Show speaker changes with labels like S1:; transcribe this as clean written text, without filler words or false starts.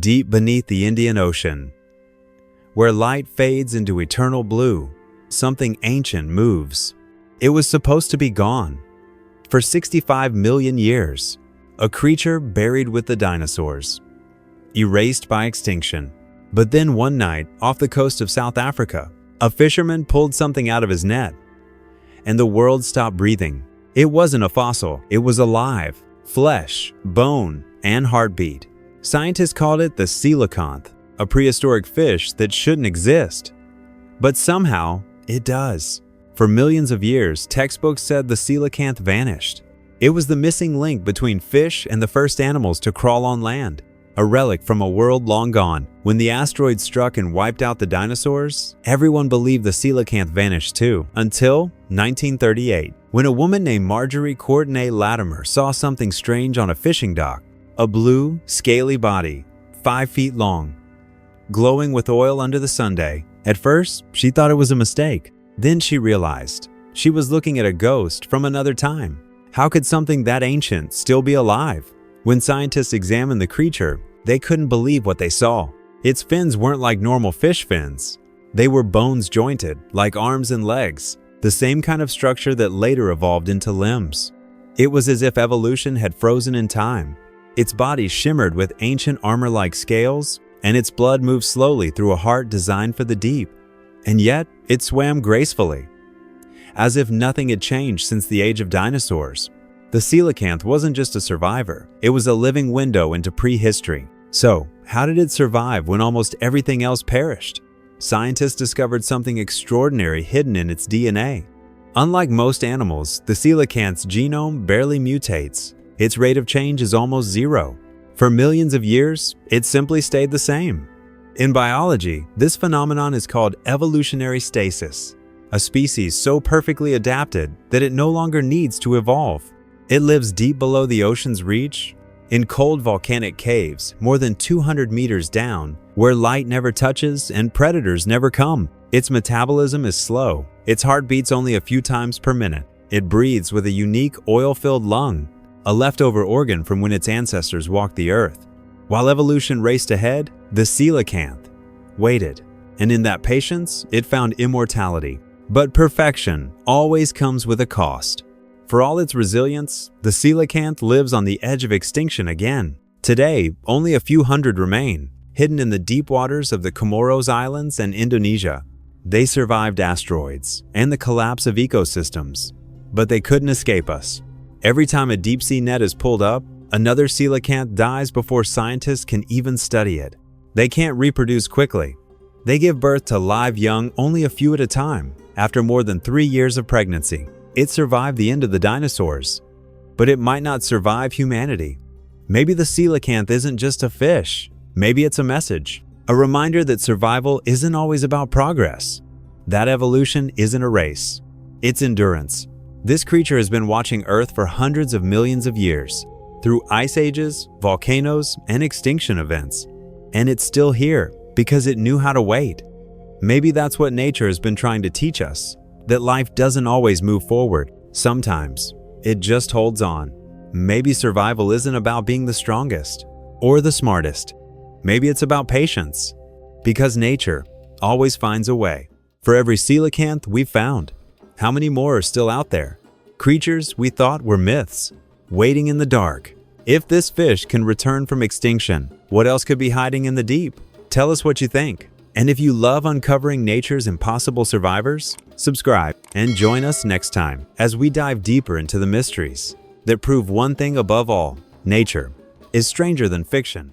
S1: Deep beneath the Indian Ocean, where light fades into eternal blue, something ancient moves. It was supposed to be gone. For 65 million years, a creature buried with the dinosaurs, erased by extinction. But then one night, off the coast of South Africa, a fisherman pulled something out of his net, and the world stopped breathing. It wasn't a fossil, it was alive, flesh, bone, and heartbeat. Scientists called it the coelacanth, a prehistoric fish that shouldn't exist. But somehow, it does. For millions of years, textbooks said the coelacanth vanished. It was the missing link between fish and the first animals to crawl on land, a relic from a world long gone. When the asteroid struck and wiped out the dinosaurs, everyone believed the coelacanth vanished too, until 1938, when a woman named Marjorie Courtenay Latimer saw something strange on a fishing dock. A blue, scaly body, 5 feet long, glowing with oil under the sunday. At first, she thought it was a mistake. Then she realized she was looking at a ghost from another time. How could something that ancient still be alive? When scientists examined the creature, they couldn't believe what they saw. Its fins weren't like normal fish fins. They were bones jointed, like arms and legs, the same kind of structure that later evolved into limbs. It was as if evolution had frozen in time. Its body shimmered with ancient armor-like scales, and its blood moved slowly through a heart designed for the deep. And yet, it swam gracefully, as if nothing had changed since the age of dinosaurs. The coelacanth wasn't just a survivor, it was a living window into prehistory. So, how did it survive when almost everything else perished? Scientists discovered something extraordinary hidden in its DNA. Unlike most animals, the coelacanth's genome barely mutates. Its rate of change is almost zero. For millions of years, it simply stayed the same. In biology, this phenomenon is called evolutionary stasis, a species so perfectly adapted that it no longer needs to evolve. It lives deep below the ocean's reach, in cold volcanic caves more than 200 meters down, where light never touches and predators never come. Its metabolism is slow. Its heart beats only a few times per minute. It breathes with a unique oil-filled lung, a leftover organ from when its ancestors walked the earth. While evolution raced ahead, the coelacanth waited, and in that patience, it found immortality. But perfection always comes with a cost. For all its resilience, the coelacanth lives on the edge of extinction again. Today, only a few hundred remain, hidden in the deep waters of the Comoros Islands and Indonesia. They survived asteroids and the collapse of ecosystems, but they couldn't escape us. Every time a deep-sea net is pulled up, another coelacanth dies before scientists can even study it. They can't reproduce quickly. They give birth to live young only a few at a time. After more than 3 years of pregnancy, it survived the end of the dinosaurs. But it might not survive humanity. Maybe the coelacanth isn't just a fish. Maybe it's a message. A reminder that survival isn't always about progress. That evolution isn't a race. It's endurance. This creature has been watching Earth for hundreds of millions of years, through ice ages, volcanoes, and extinction events. And it's still here because it knew how to wait. Maybe that's what nature has been trying to teach us, that life doesn't always move forward. Sometimes it just holds on. Maybe survival isn't about being the strongest or the smartest. Maybe it's about patience, because nature always finds a way. For every coelacanth we've found, how many more are still out there? Creatures we thought were myths, waiting in the dark. If this fish can return from extinction, what else could be hiding in the deep? Tell us what you think. And if you love uncovering nature's impossible survivors, subscribe and join us next time as we dive deeper into the mysteries that prove one thing above all: nature is stranger than fiction.